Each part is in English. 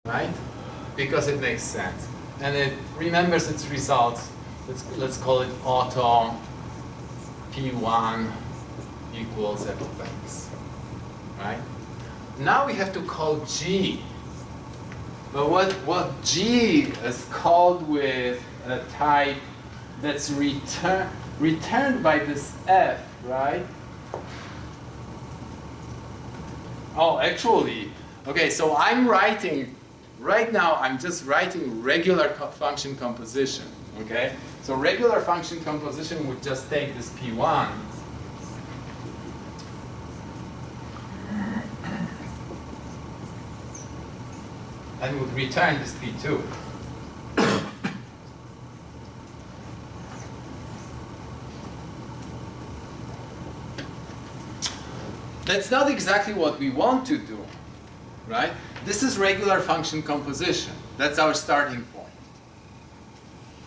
right? Because it makes sense. And it remembers its results. Let's call it auto P1 equals f of x, right? Now we have to call G. But what G is called with a type that's returned by this f, right? Oh, actually, okay, so right now I'm just writing regular function composition, okay? So regular function composition would just take this P1 and would return this P2. That's not exactly what we want to do, right? This is regular function composition. That's our starting point.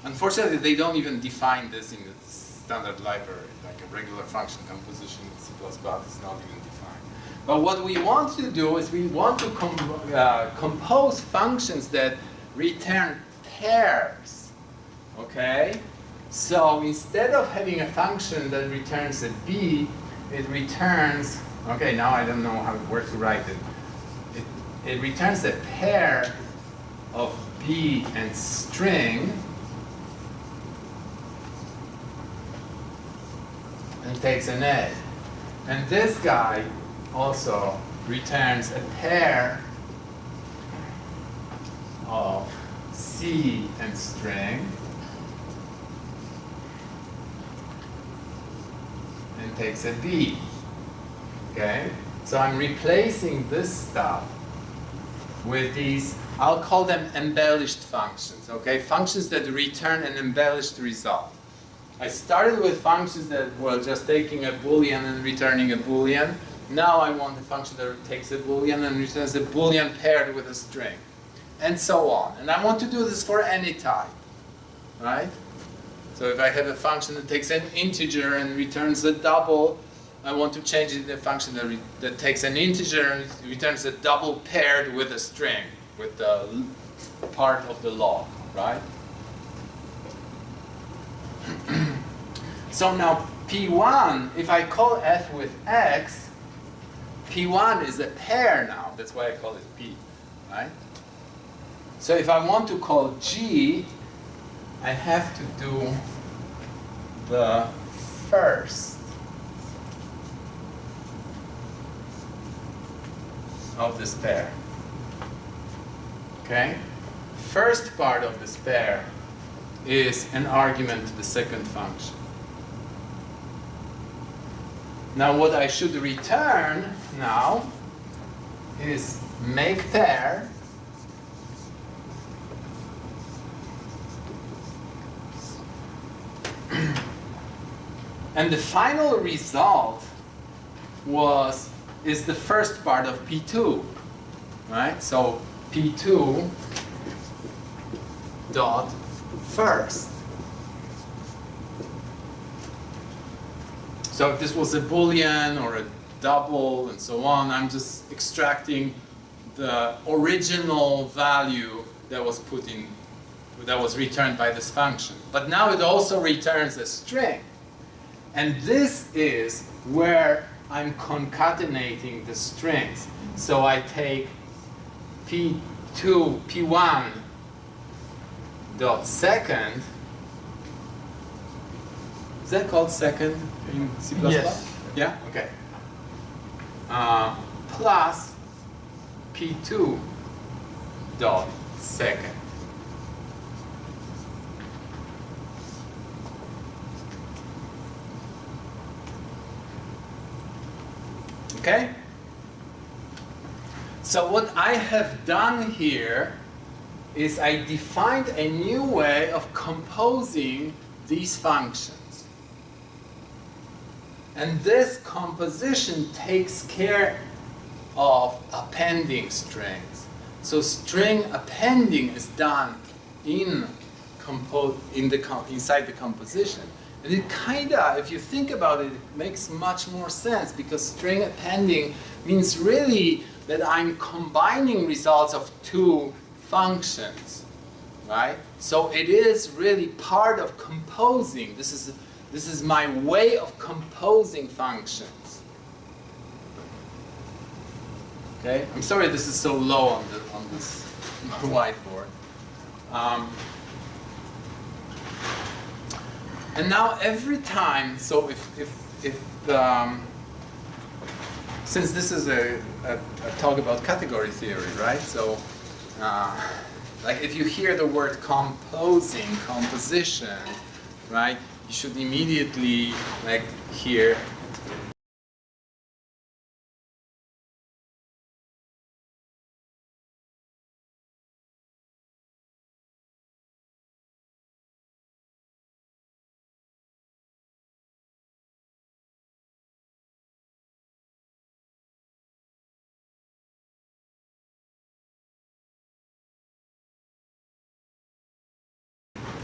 Unfortunately, they don't even define this in the standard library, like a regular function composition in C++ is not even defined. But what we want to do is we want to compose functions that return pairs, okay? So instead of having a function that returns a b, it returns, okay, now I don't know where to write it. It returns a pair of b and string, and takes an a. And this guy also returns a pair of c and string, and takes a b. Okay? So I'm replacing this stuff with these, I'll call them embellished functions, okay? Functions that return an embellished result. I started with functions that were just taking a boolean and returning a boolean. Now I want a function that takes a boolean and returns a boolean paired with a string, and so on. And I want to do this for any type, right? So if I have a function that takes an integer and returns a double, I want to change it to a function that takes an integer and returns a double paired with a string, with the part of the log, right? So now P1, if I call f with x, P1 is a pair now. That's why I call it P, right? So if I want to call G, I have to do the first of this pair. Okay? First part of this pair is an argument to the second function. Now what I should return now is make pair and the final result is the first part of P2, right? So P2 dot first. So if this was a boolean or a double and so on, I'm just extracting the original value that was returned by this function. But now it also returns a string. And this is where I'm concatenating the strings. So I take P1 dot second. Is that called second in C++? Yes. Yeah? Okay. Plus P2 dot second. Okay? So what I have done here is I defined a new way of composing these functions. And this composition takes care of appending strings. So string appending is done inside the composition. And it kinda, if you think about it, it makes much more sense, because string appending means really that I'm combining results of two functions, right? So it is really part of composing. This is my way of composing functions. Okay, I'm sorry this is so low on this whiteboard. And now every time, so since this is a talk about category theory, right? So, like if you hear the word composing, composition, right? You should immediately like hear.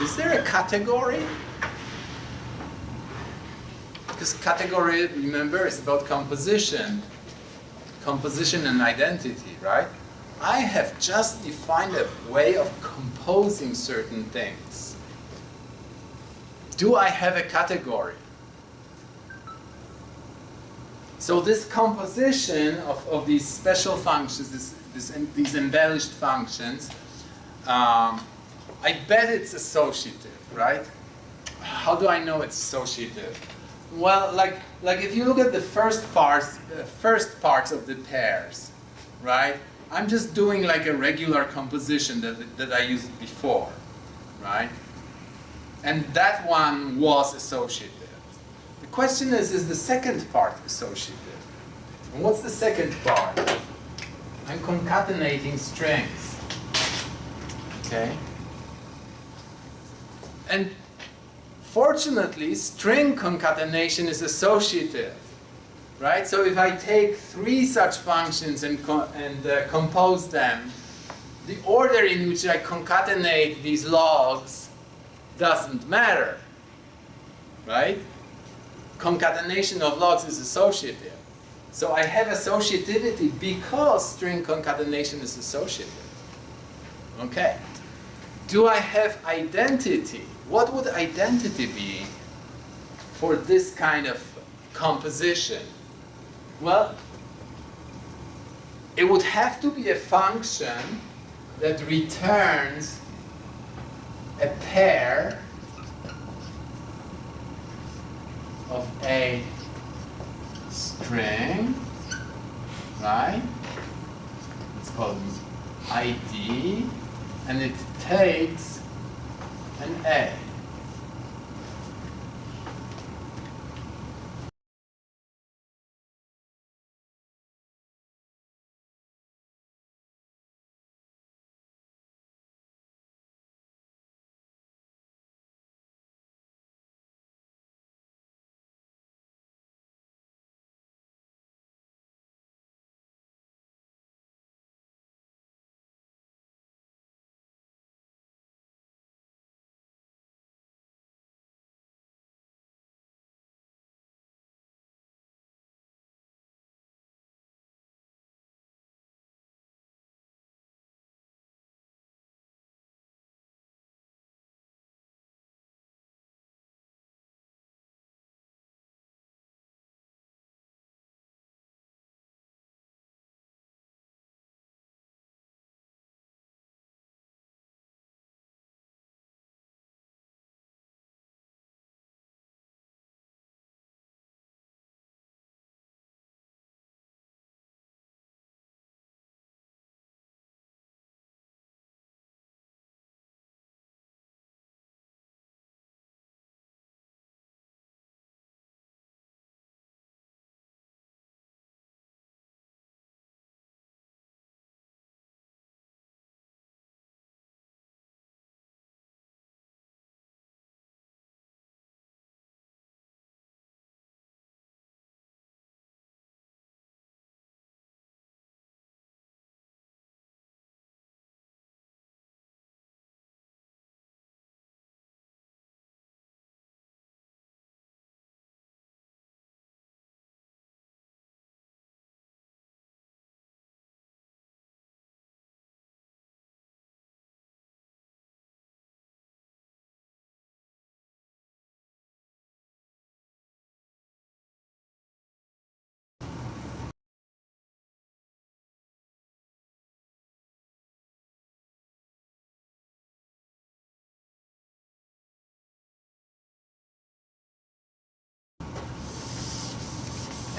Is there a category? Because category, remember, is about composition. Composition and identity, right? I have just defined a way of composing certain things. Do I have a category? So this composition of these special functions, these embellished functions, I bet it's associative, right? How do I know it's associative? Well, like if you look at the first parts of the pairs, right? I'm just doing like a regular composition that I used before, right? And that one was associative. The question is the second part associative? And what's the second part? I'm concatenating strings, okay? And fortunately, string concatenation is associative, right? So if I take three such functions and compose them, the order in which I concatenate these logs doesn't matter, right? Concatenation of logs is associative. So I have associativity because string concatenation is associative. Okay. Do I have identity? What would identity be for this kind of composition? Well, it would have to be a function that returns a pair of a string, right? It's called ID, and it takes an A.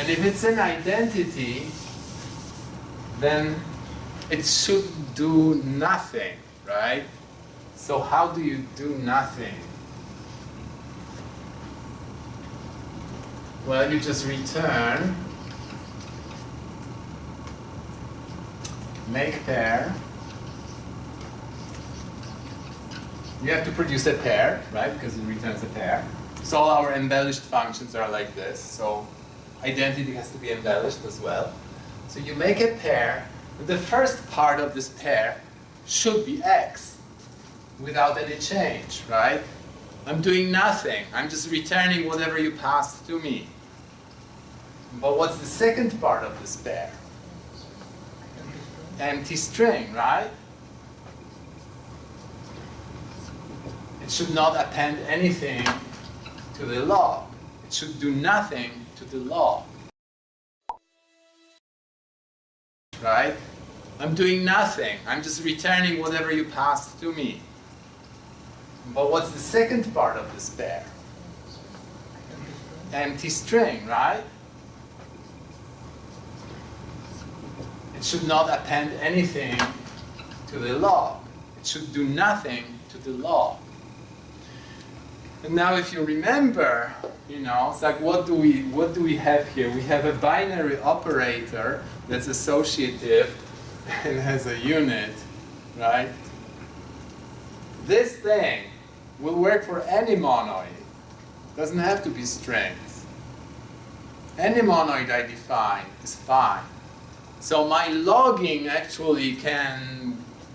And if it's an identity, then it should do nothing, right? So how do you do nothing? Well, you just return make pair. You have to produce a pair, right? Because it returns a pair. So all our embellished functions are like this. So identity has to be embellished as well. So you make a pair. The first part of this pair should be x without any change, right? I'm doing nothing. I'm just returning whatever you passed to me. But what's the second part of this pair? Empty string, right? It should not append anything to the log. It should do nothing to the log. Right? I'm doing nothing. I'm just returning whatever you passed to me. But what's the second part of this pair? Empty string, right? It should not append anything to the log. It should do nothing to the log. And now if you remember, it's like what do we have here? We have a binary operator that's associative and has a unit, right? This thing will work for any monoid. It doesn't have to be strings. Any monoid I define is fine. So my logging actually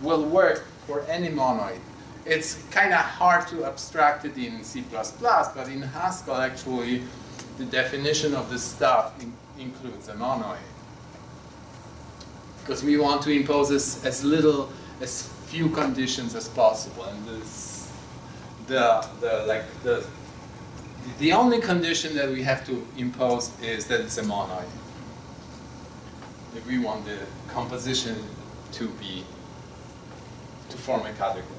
will work for any monoid. It's kind of hard to abstract it in C++, but in Haskell actually the definition of this stuff includes a monoid. Because we want to impose as few conditions as possible, and the only condition that we have to impose is that it's a monoid. If we want the composition to form a category.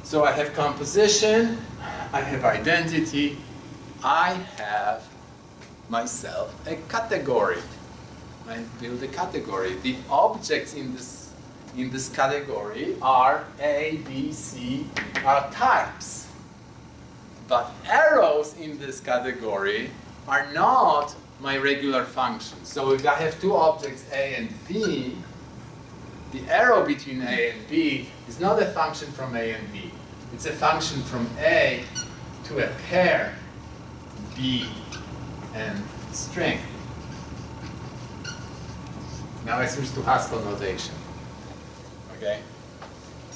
So I have composition, I have identity, I have myself a category. I build a category. The objects in this category are A, B, C, are types. But arrows in this category are not my regular functions. So if I have two objects A and B, the arrow between A and B is not a function from A and B. It's a function from A to a pair B and string. Now I switch to Haskell notation. Okay?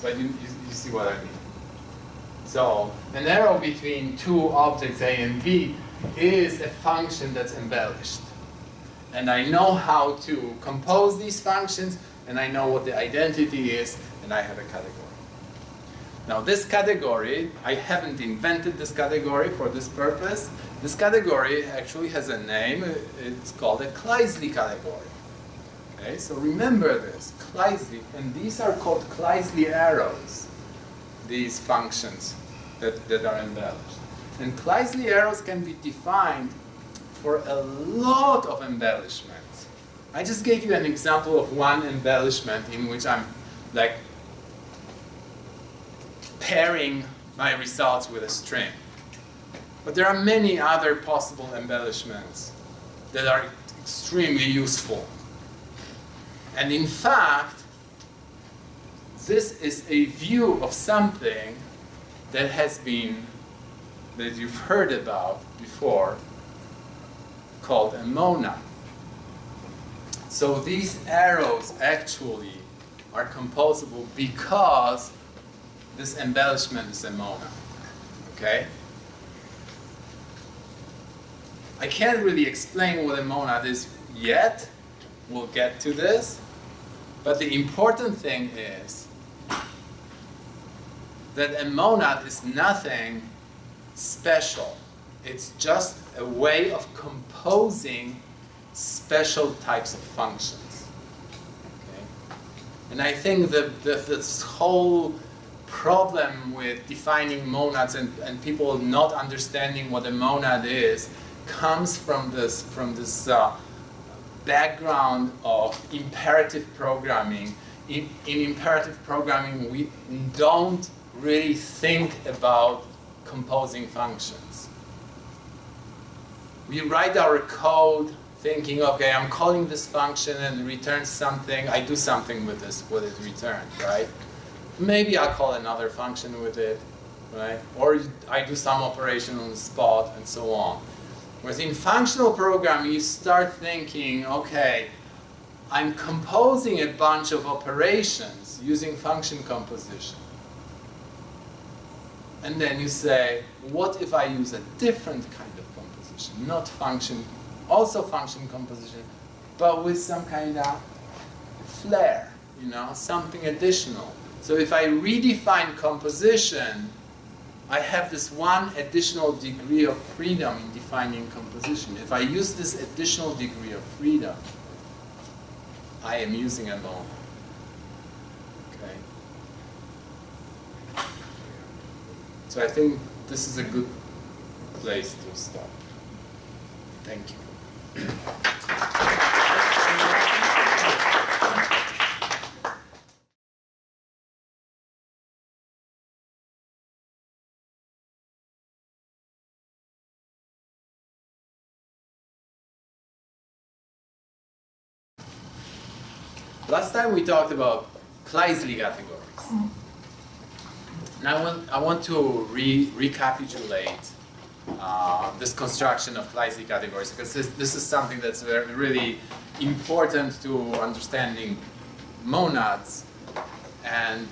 But you see what I mean. So an arrow between two objects A and B is a function that's embellished. And I know how to compose these functions, and I know what the identity is, and I have a category. Now this category, I haven't invented this category for this purpose. This category actually has a name. It's called a Kleisli category. Okay, so remember this, Kleisli, and these are called Kleisli arrows, these functions that are embellished. And Kleisli arrows can be defined for a lot of embellishments. I just gave you an example of one embellishment in which I'm like pairing my results with a string. But there are many other possible embellishments that are extremely useful. And in fact, this is a view of something that you've heard about before, called a monad. So these arrows actually are composable because this embellishment is a monad. Okay? I can't really explain what a monad is yet. We'll get to this. But the important thing is that a monad is nothing special. It's just a way of composing special types of functions. Okay? And I think that this whole problem with defining monads and people not understanding what a monad is comes from this background of imperative programming. In imperative programming, we don't really think about composing functions. We write our code thinking, okay, I'm calling this function and it returns something. I do something with this, what it returned, right? Maybe I'll call another function with it, right? Or I do some operation on the spot and so on. Within functional programming, you start thinking, okay, I'm composing a bunch of operations using function composition. And then you say, what if I use a different kind of composition? Not function, also function composition, but with some kind of flair, something additional. So if I redefine composition, I have this one additional degree of freedom in defining composition. If I use this additional degree of freedom, I am using a mode. Okay. So I think this is a good place to stop. Thank you. Last time we talked about Kleisli categories. Now I want to recapitulate this construction of Kleisli categories, because this is something that's really important to understanding monads, and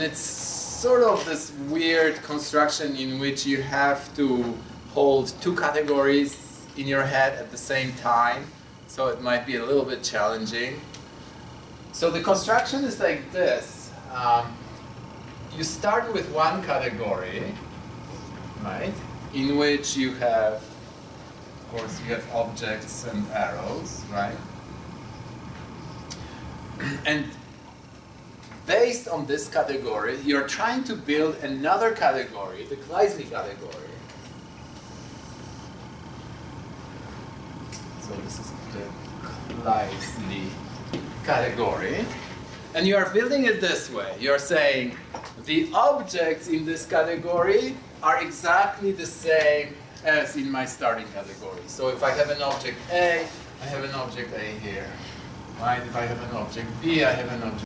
it's sort of this weird construction in which you have to hold two categories in your head at the same time, so it might be a little bit challenging. So the construction is like this. You start with one category, right, in which you have, of course, you have objects and arrows, right? And based on this category, you're trying to build another category, the Kleisli category. So this is the Kleisli category. And you are building it this way. You're saying the objects in this category are exactly the same as in my starting category. So if I have an object A, I have an object A here. Right? If I have an object B, I have an object.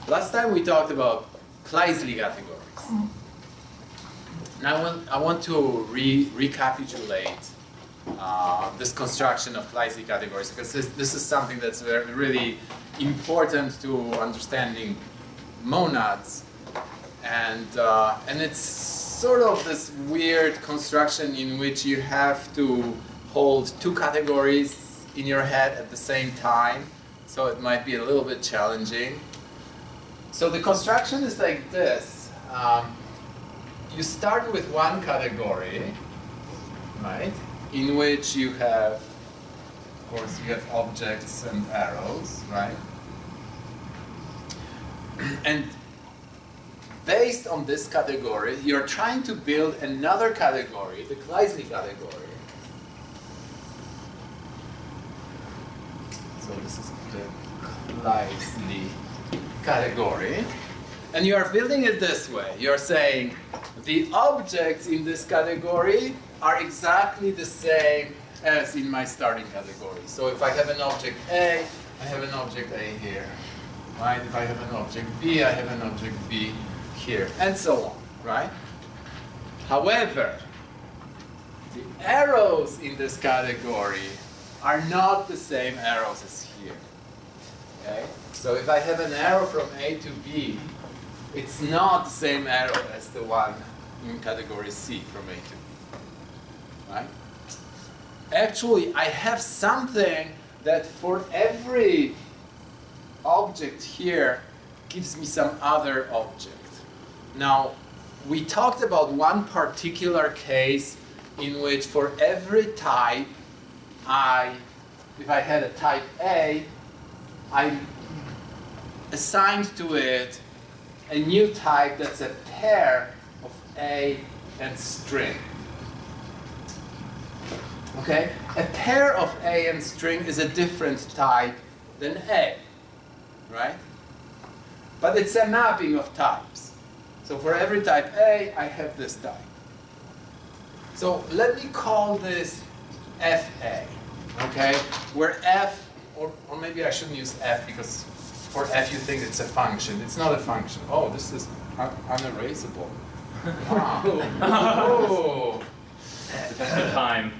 Last time we talked about Kleisli categories. Now I want to recapitulate this construction of Kleisli categories, because this is something that's really important to understanding monads, and it's sort of this weird construction in which you have to hold two categories in your head at the same time, so it might be a little bit challenging. So the construction is like this. You start with one category, right, in which you have, of course, you have objects and arrows, right? And based on this category, you're trying to build another category, the Kleisli category. So this is the Kleisli category. And you are building it this way. You're saying the objects in this category are exactly the same as in my starting category. So if I have an object A, I have an object A here. Right? If I have an object B, I have an object B here, and so on, right? However, the arrows in this category are not the same arrows as here. Okay? So if I have an arrow from A to B, it's not the same arrow as the one in category C from A to B. Right? Actually, I have something that for every object here gives me some other object. Now, we talked about one particular case in which for every type I if I had a type A, I assigned to it a new type that's a pair of A and string. Okay? A pair of A and string is a different type than A, right? But it's a mapping of types. So for every type A, I have this type. So let me call this FA, okay? Where F, or maybe I shouldn't use F because for F you think it's a function. It's not a function. Oh, this is unerasable. Oh. Depends on the time.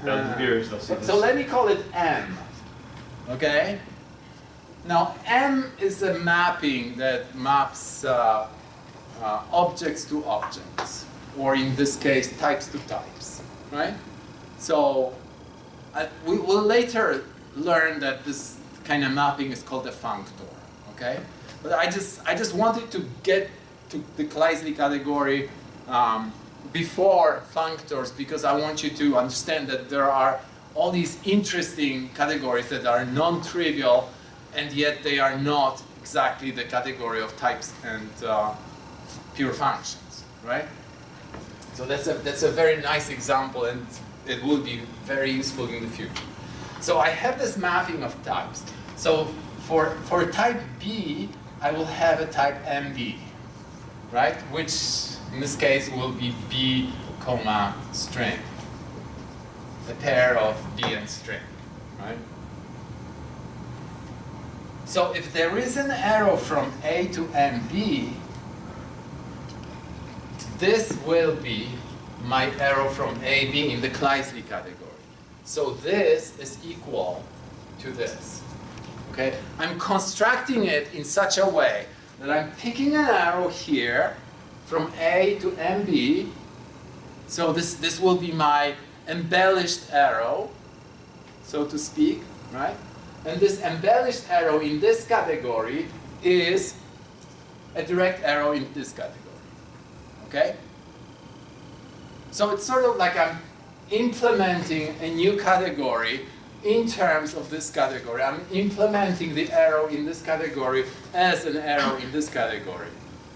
The viewers, they'll see this. So let me call it M, okay? Now M is a mapping that maps objects to objects, or in this case, types to types, right? So we will later learn that this kind of mapping is called a functor, okay? But I just wanted to get to the Kleisli category before functors because I want you to understand that there are all these interesting categories that are non-trivial and yet they are not exactly the category of types and pure functions, right? So that's a very nice example and it will be very useful in the future. So I have this mapping of types. So for type B, I will have a type MB, right? Which in this case will be B, comma, string. A pair of B and string, right? So if there is an arrow from A to MB, this will be my arrow from AB in the Kleisli category. So this is equal to this. Okay? I'm constructing it in such a way that I'm picking an arrow here from A to MB. So this will be my embellished arrow, so to speak, right? And this embellished arrow in this category is a direct arrow in this category. Okay? So it's sort of like I'm implementing a new category in terms of this category. I'm implementing the arrow in this category as an arrow in this category.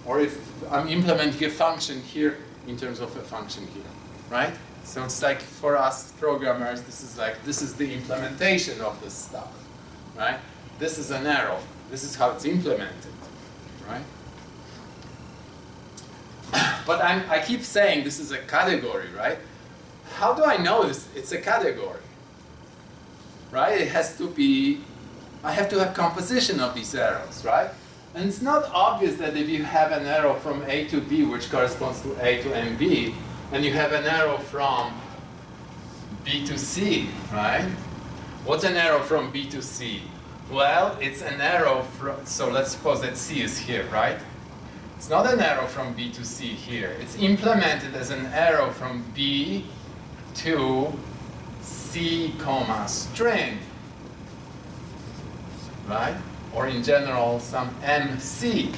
Or if I'm implementing a function here in terms of a function here, right? So it's like for us programmers, this is the implementation of this stuff, right? This is an arrow. This is how it's implemented, right? But I keep saying this is a category, right? How do I know it's a category? Right? It has to be, I have to have composition of these arrows, right? And it's not obvious that if you have an arrow from A to B, which corresponds to A to MB, and you have an arrow from B to C, right? What's an arrow from B to C? Well, it's an arrow from, so let's suppose that C is here, right? It's not an arrow from B to C here. It's implemented as an arrow from B to C, comma, string, right? Or in general, some MC,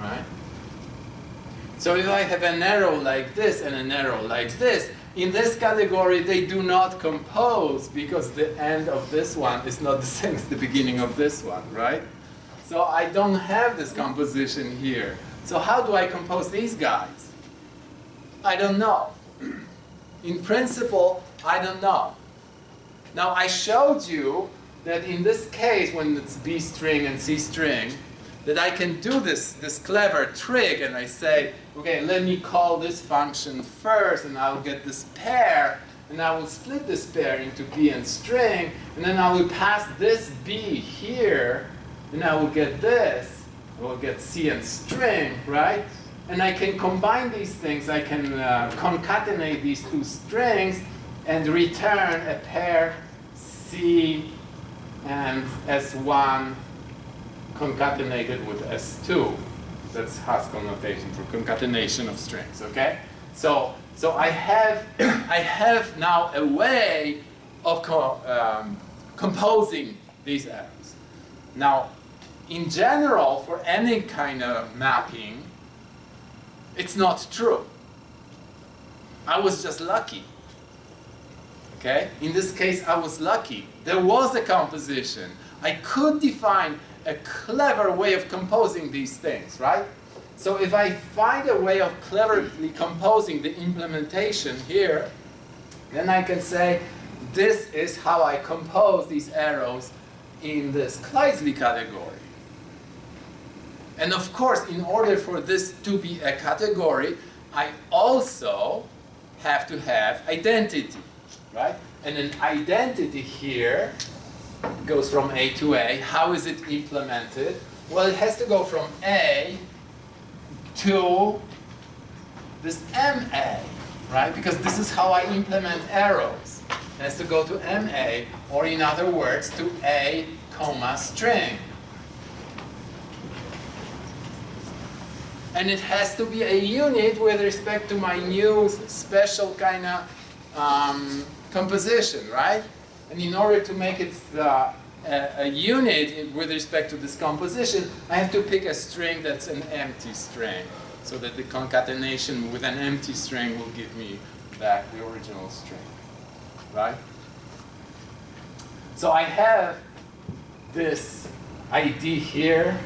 right? So if I have an arrow like this and an arrow like this, in this category they do not compose because the end of this one is not the same as the beginning of this one, right? So I don't have this composition here. So how do I compose these guys? I don't know. In principle, I don't know. Now I showed you that in this case, when it's B string and C string, that I can do this clever trick and I say, okay, let me call this function first and I'll get this pair and I will split this pair into B and string and then I will pass this B here and I will get this. I will get C and string, right? And I can combine these things. I can concatenate these two strings and return a pair C and S1 concatenated with S2. That's Haskell notation for concatenation of strings, okay? So I have now a way of composing these arrows. Now, in general, for any kind of mapping, it's not true. I was just lucky. Okay? In this case, I was lucky. There was a composition. I could define a clever way of composing these things, right? So if I find a way of cleverly composing the implementation here, then I can say, this is how I compose these arrows in this Kleisli category. And of course, in order for this to be a category, I also have to have identity, right? And an identity here goes from A to A. How is it implemented? Well, it has to go from A to this MA, right? Because this is how I implement arrows. It has to go to MA, or in other words, to A, string. And it has to be a unit with respect to my new special kind of composition, right? And in order to make it a unit with respect to this composition, I have to pick a string that's an empty string, so that the concatenation with an empty string will give me back the original string, right? So I have this ID here,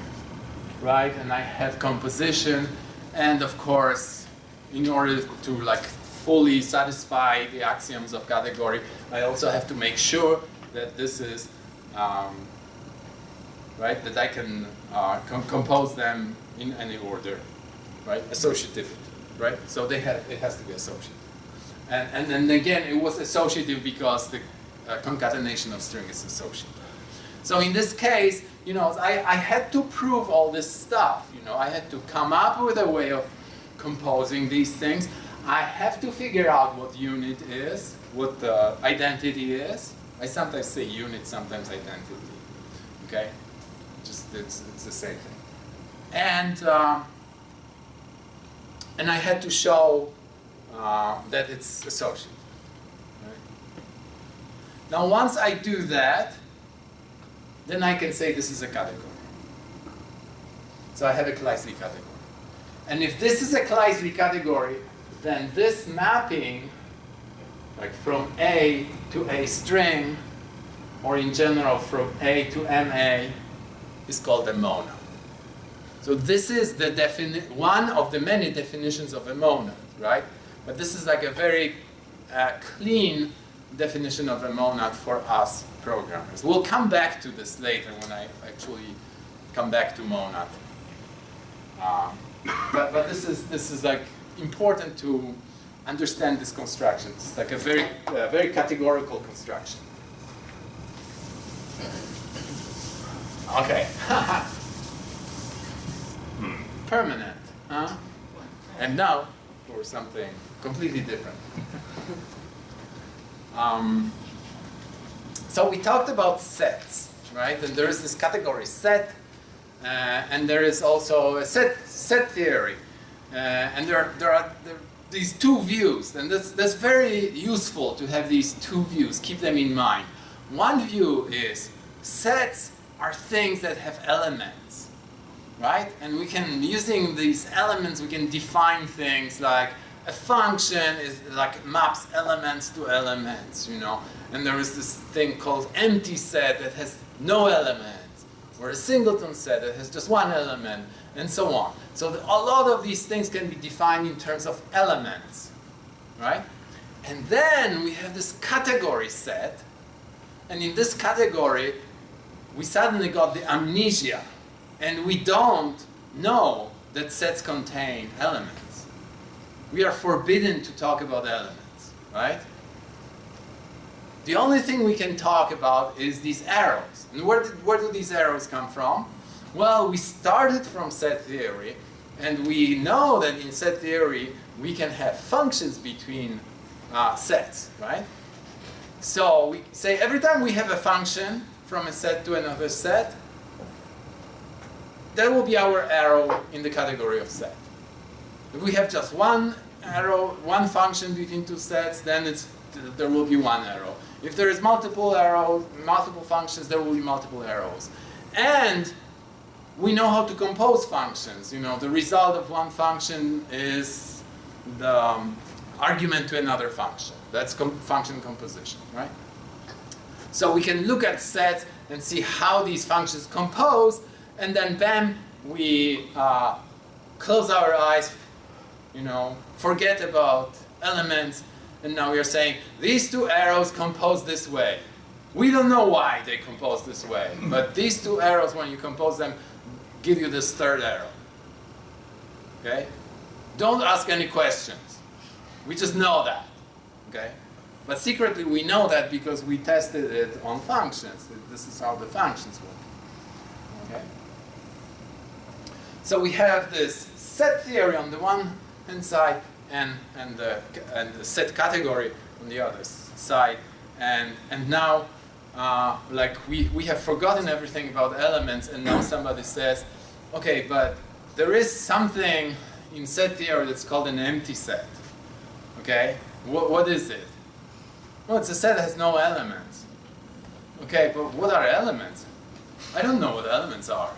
right? And I have composition, and of course, in order to like fully satisfy the axioms of category, I also have to make sure that this is right, that I can compose them in any order, right? Associativity, right? So it has to be associative. And then again, it was associative because the concatenation of string is associative. So in this case, you know, I had to prove all this stuff. You know, I had to come up with a way of composing these things. I have to figure out what unit is, what the identity is. I sometimes say unit, sometimes identity. Okay, just it's the same thing. And I had to show that it's associative. Right? Now, once I do that, then I can say this is a category. So I have a Kleisli category. And if this is a Kleisli category, then this mapping, like from A to A string, or in general from A to MA, is called a monad. So this is the one of the many definitions of a monad, right? But this is like a very clean definition of a monad for us programmers. We'll come back to this later when I actually come back to monad. But this is like important to understand this construction. It's like a very categorical construction. Okay. Permanent, huh? And now for something completely different. So we talked about sets, right? And there is this category set, and there is also a set theory, and there are these two views, and that's very useful to have these two views. Keep them in mind. One view is sets are things that have elements, right? And we can, using these elements, we can define things like a function is like maps elements to elements, you know. And there is this thing called empty set that has no elements, or a singleton set that has just one element, and so on. So a lot of these things can be defined in terms of elements, right? And then we have this category set, and in this category, we suddenly got the amnesia, and we don't know that sets contain elements. We are forbidden to talk about elements, right? The only thing we can talk about is these arrows. And where do these arrows come from? Well, we started from set theory, and we know that in set theory we can have functions between sets, right? So we say every time we have a function from a set to another set, that will be our arrow in the category of set. If we have just one arrow, one function between two sets, then there will be one arrow. If there is multiple arrows, multiple functions, there will be multiple arrows. And we know how to compose functions. You know, the result of one function is the argument to another function. That's function composition, right? So we can look at sets and see how these functions compose, and then bam, we close our eyes, forget about elements, and now we are saying these two arrows compose this way. We don't know why they compose this way, but these two arrows, when you compose them, give you this third arrow. Okay? Don't ask any questions. We just know that. Okay? But secretly we know that because we tested it on functions. This is how the functions work. Okay? So we have this set theory on the one hand side and the set category on the other side. And now like we have forgotten everything about elements, and now somebody says, okay, but there is something in set theory that's called an empty set. Okay? What is it? Well, it's a set that has no elements. Okay, but what are elements? I don't know what elements are.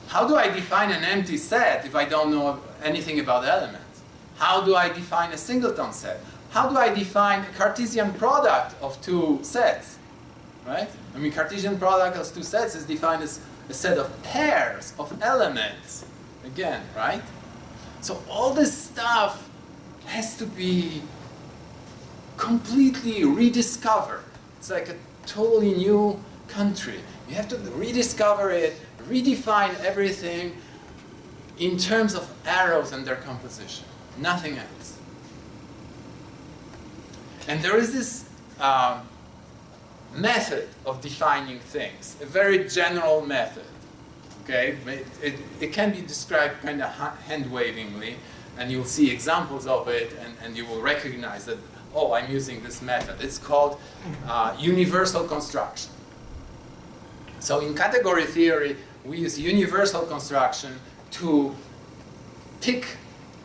How do I define an empty set if I don't know anything about elements? How do I define a singleton set? How do I define a Cartesian product of two sets? Right? I mean, Cartesian product of two sets is defined as a set of pairs of elements. Again, right? So all this stuff has to be completely rediscovered. It's like a totally new country. You have to rediscover it, redefine everything in terms of arrows and their composition. Nothing else. And there is this method of defining things, a very general method. Okay, it can be described kind of hand-wavingly, and you'll see examples of it, and you will recognize that, oh, I'm using this method. It's called universal construction. So in category theory, we use universal construction to pick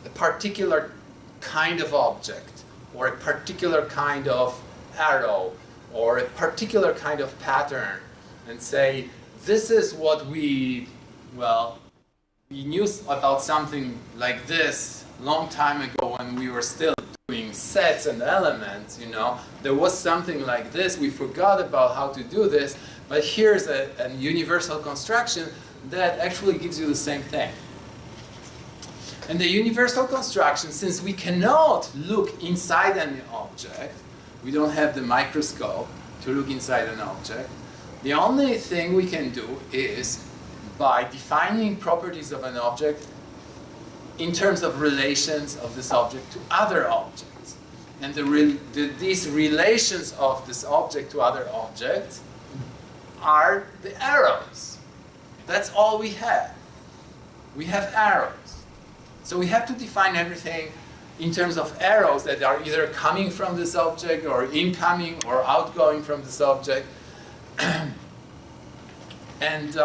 a particular kind of object, or a particular kind of arrow, or a particular kind of pattern, and say, this is what we knew about something like this long time ago when we were still doing sets and elements, There was something like this, we forgot about how to do this, but here's a universal construction that actually gives you the same thing. And the universal construction, since we cannot look inside an object, we don't have the microscope to look inside an object, the only thing we can do is by defining properties of an object in terms of relations of this object to other objects. And these relations of this object to other objects are the arrows. That's all we have. We have arrows. So we have to define everything in terms of arrows that are either coming from this object or incoming or outgoing from this object. And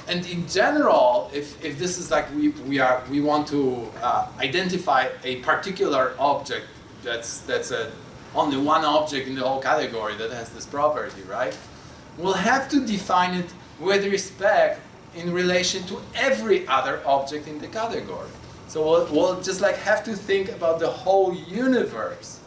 in general, if this is like we want to identify a particular object that's only one object in the whole category that has this property, right? We'll have to define it with respect in relation to every other object in the category. So we'll just like have to think about the whole universe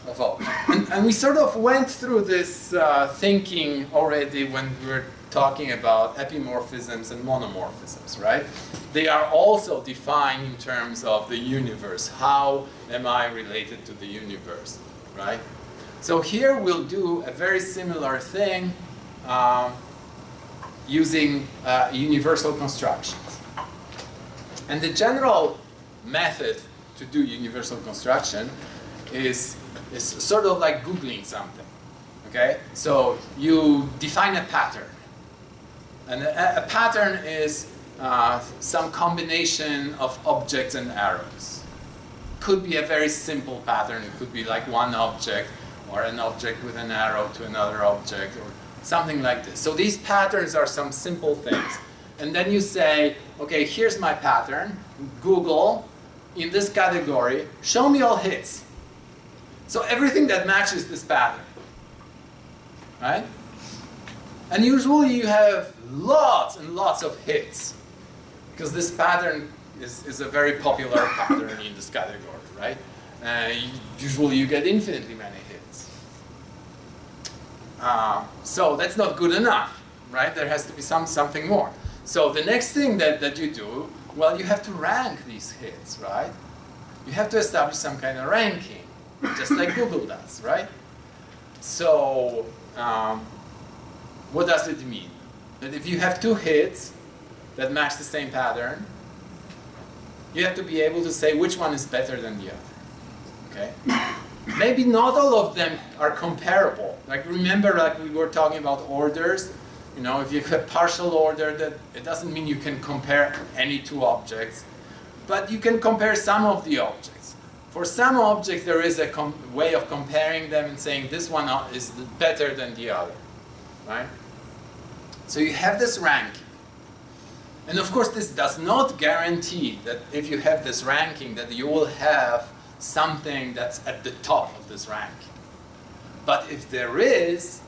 of objects. And we sort of went through this thinking already when we were talking about epimorphisms and monomorphisms, right? They are also defined in terms of the universe. How am I related to the universe, right? So here we'll do a very similar thing using universal constructions. And the general method to do universal construction is sort of like Googling something, okay? So you define a pattern. And a pattern is some combination of objects and arrows. Could be a very simple pattern. It could be like one object, or an object with an arrow to another object, or something like this. So these patterns are some simple things. And then you say, okay, here's my pattern. Google, in this category, show me all hits. So everything that matches this pattern, right? And usually you have lots and lots of hits, because this pattern is a very popular pattern in this category, right? Usually you get infinitely many hits. So that's not good enough, right? There has to be something more. So the next thing that you do, well, you have to rank these hits, right? You have to establish some kind of ranking, just like Google does, right? So what does it mean? That if you have two hits that match the same pattern, you have to be able to say which one is better than the other, okay? Maybe not all of them are comparable. Like remember, like we were talking about orders. You know, if you have partial order, that it doesn't mean you can compare any two objects, but you can compare some of the objects. For some objects, there is a way of comparing them and saying this one is better than the other, right? So you have this ranking. And of course, this does not guarantee that if you have this ranking that you will have something that's at the top of this ranking. But if there is,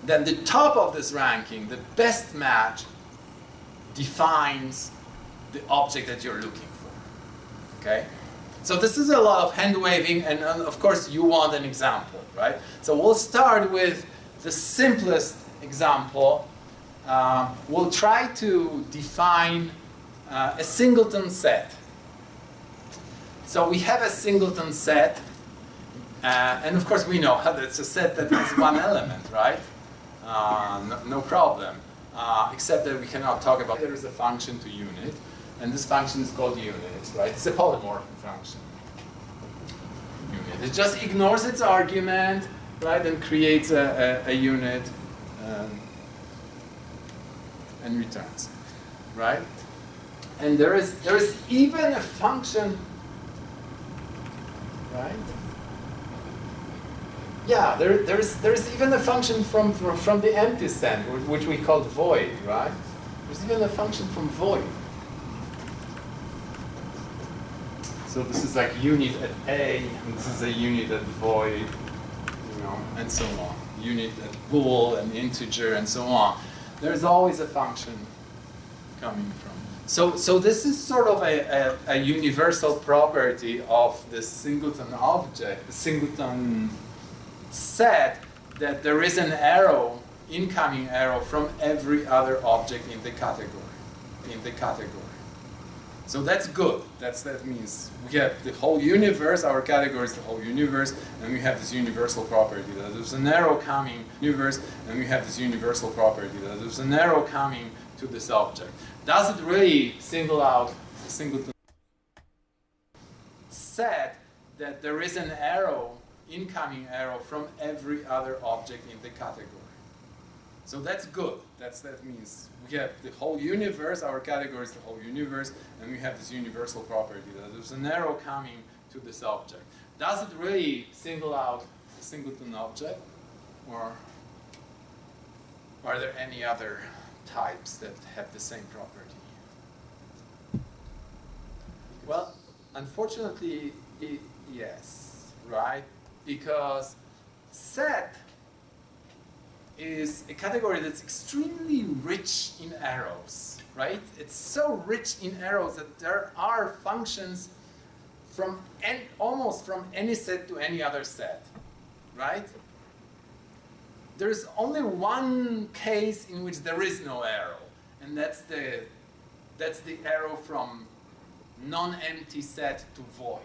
then the top of this ranking, the best match, defines the object that you're looking for, okay? So this is a lot of hand waving, and of course you want an example, right? So we'll start with the simplest example. We'll try to define a singleton set. So we have a singleton set, and of course we know it's a set that has one element, right? No problem, except that we cannot talk about there is a function to unit, and this function is called unit, right? It's a polymorphic function. Unit. It just ignores its argument, right, and creates a unit and returns it, right? And there is even a function, right? Yeah, there's even a function from the empty set, which we call void, right? There's even a function from void. So this is like unit at A, and this is a unit at void, you know, and so on. Unit at bool and integer and so on. There's always a function coming from. So this is sort of a universal property of the singleton object, the singleton set, that there is an arrow, incoming arrow from every other object in the category. So that's good. That means we have the whole universe, our category is the whole universe, and we have this universal property that there's an arrow coming universe, and we have this universal property that there's an arrow coming to this object. Does it really single out the singleton set that there is an arrow, incoming arrow from every other object in the category? So that's good. That means we have the whole universe, our category is the whole universe, and we have this universal property that there's an arrow coming to this object. Does it really single out the singleton object, or are there any other types that have the same property? Well, unfortunately, yes, right? Because set is a category that's extremely rich in arrows, right? It's so rich in arrows that there are functions from almost from any set to any other set, right? There's only one case in which there is no arrow, and that's the arrow from non-empty set to void,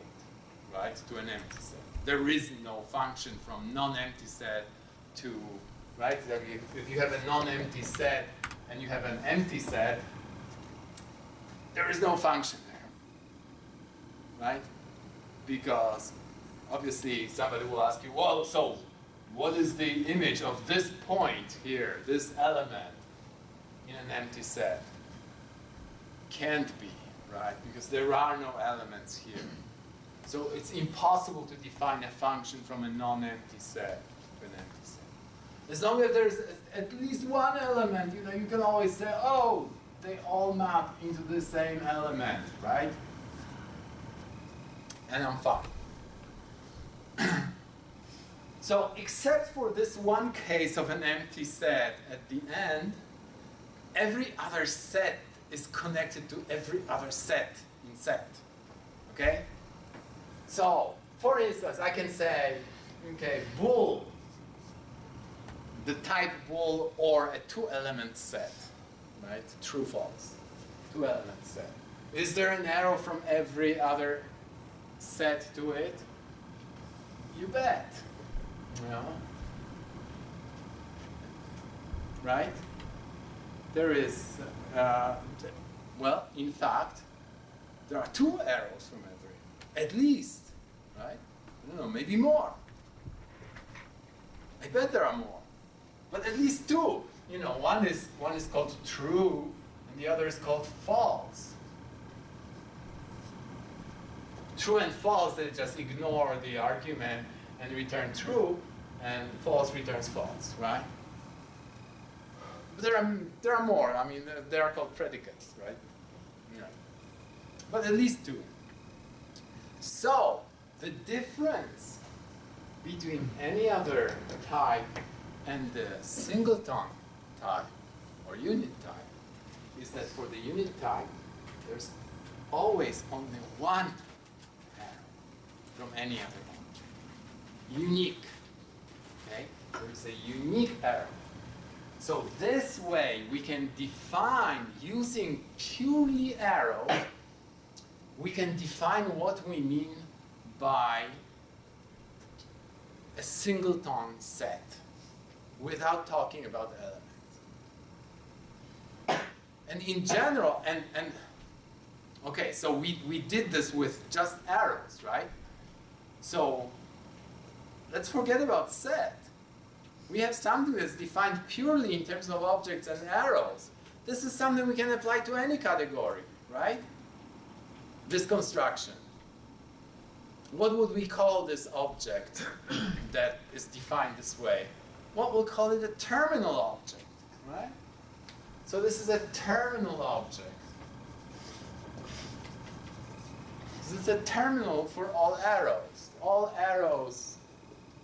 right? To an empty set. There is no function from non-empty set to, right? If you have a non-empty set and you have an empty set, there is no function there, right? Because obviously somebody will ask you, well, so what is the image of this point here, this element in an empty set? Can't be, right? Because there are no elements here. So it's impossible to define a function from a non-empty set to an empty set. As long as there's at least one element, you know, you can always say, oh, they all map into the same element, right? And I'm fine. So except for this one case of an empty set at the end, every other set is connected to every other set in set. Okay? So, for instance, I can say, okay, bool, the type bool or a two-element set, right? True, false, two-element set. Is there an arrow from every other set to it? You bet. No. Right? There is, well, in fact, there are two arrows from every, at least, right? I don't know, maybe more. I bet there are more, but at least two. You know, one is called true, and the other is called false. True and false, they just ignore the argument and return true, and false returns false, right? But there are more. I mean, they are called predicates, right? Yeah. But at least two. So the difference between any other type and the singleton type or unit type is that for the unit type, there's always only one arrow from any other object. Unique. Okay? There is a unique arrow. So this way we can define, using purely arrow, we can define what we mean by a singleton set without talking about elements. And in general, and okay, so we did this with just arrows, right? So let's forget about set. We have something that's defined purely in terms of objects and arrows. This is something we can apply to any category, right? This construction. What would we call this object that is defined this way? Well, we'll call it a terminal object, right? So this is a terminal object. This is a terminal for all arrows. All arrows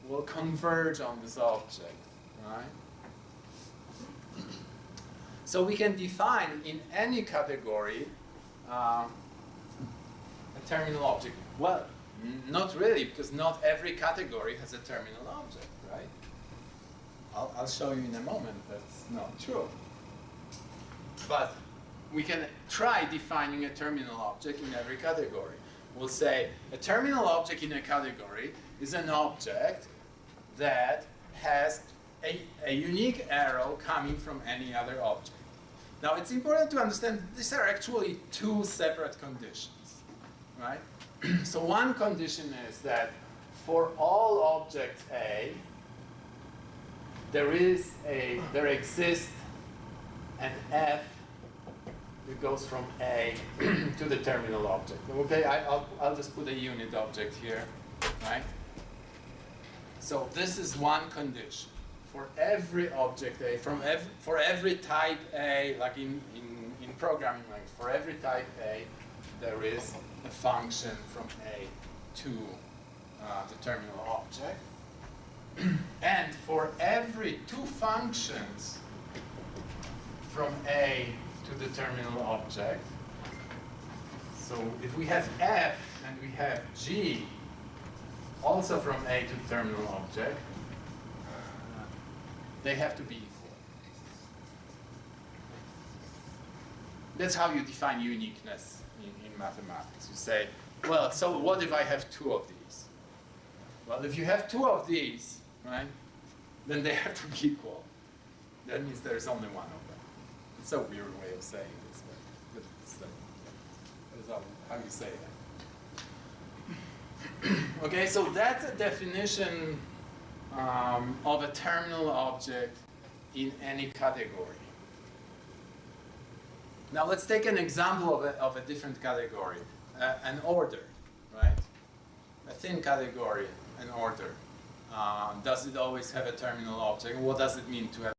will converge on this object, right? So we can define in any category a terminal object. Well, not really, because not every category has a terminal object, right? I'll show you in a moment that's not true. But we can try defining a terminal object in every category. We'll say a terminal object in a category is an object that has a unique arrow coming from any other object. Now it's important to understand that these are actually two separate conditions, right? So one condition is that for all objects A, there exists an F that goes from A to the terminal object. Okay, I'll just put a unit object here, right? So this is one condition. For every object A, for every type A, like in programming language, for every type A, there is a function from A to the terminal object. And for every two functions from A to the terminal object, so if we have F and we have G, also from A to the terminal object, they have to be equal. That's how you define uniqueness in mathematics. You say, well, so what if I have two of these? Well, if you have two of these, right, then they have to be equal. That means there's only one of them. It's a weird way of saying this, but that's how you say that. Okay, so that's a definition of a terminal object in any category. Now let's take an example of a different category, an order, right? A thin category, an order. Does it always have a terminal object? What does it mean to have